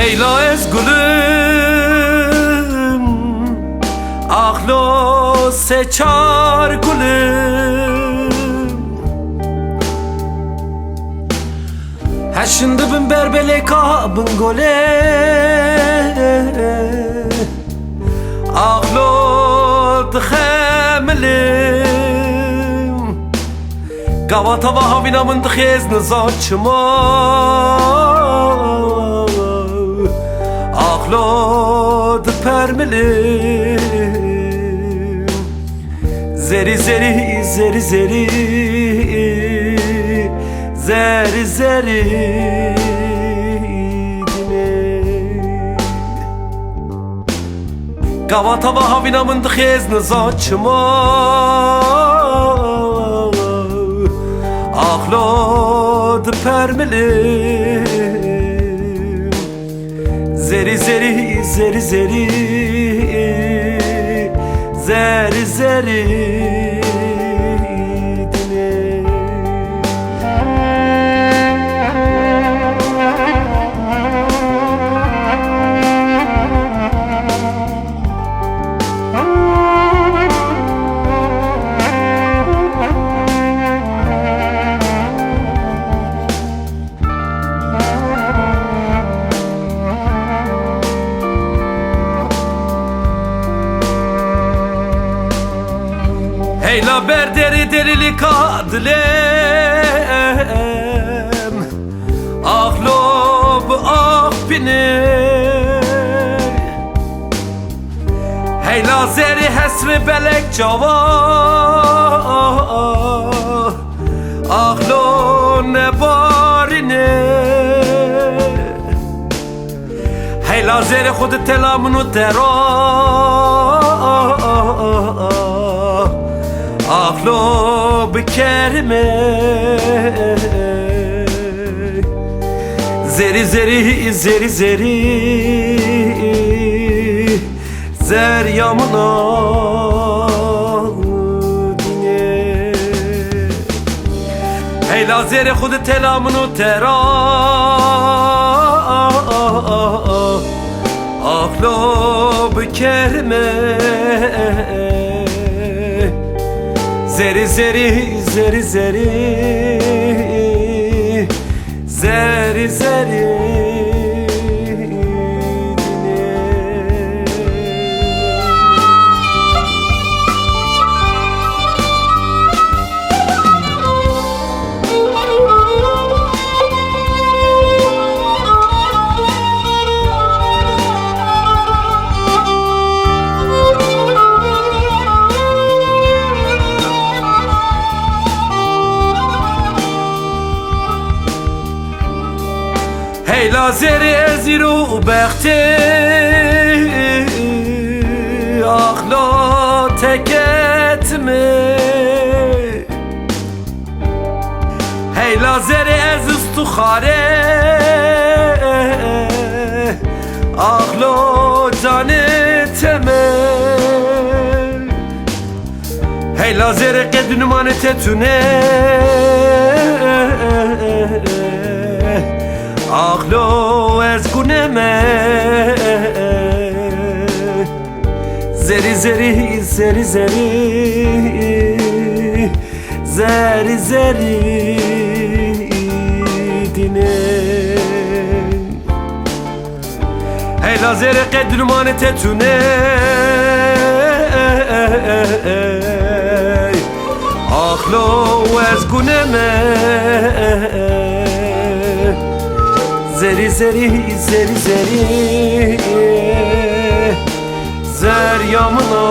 Heyla ez gülüm, ahlo seçar gülüm. Ha şimdi bin berbele kabın gole, ahlo dıxemilim. Gavata va havina min dıxez nizaçıma, ahlo dıpermilim. Zeri zeri zeri zeri zeri zeri dine. Gavata va havina min dıxez nizaçıma, ahlo dıpermilim. Zeri zeri zeri zeri zeri zeri dine. Heyla berderi delilik adlem, ah lob ah bine. Heyla zeri hesri belek cava, ah lo ne barine. Heyla zeri khud telamunu tera, ahlo bekerime. Zeri zeri zeri zeri zer yamına dine. Heyla zeri khud telamunu tera, ahlo bekerime. Zeri zeri zeri zeri zeri zeri dine. Heyla zeri eziru bekti, ahlo teketme. Heyla zeri ezistu khare, ahlo caneteme. Heyla zeri kednumane tetune, ahlo ez guneme. Zeri zeri zeri zeri zeri zeri dine. Heyla zeri kednumane tetune, ahlo ez guneme. Zeri zeri zeri zeri zer yamına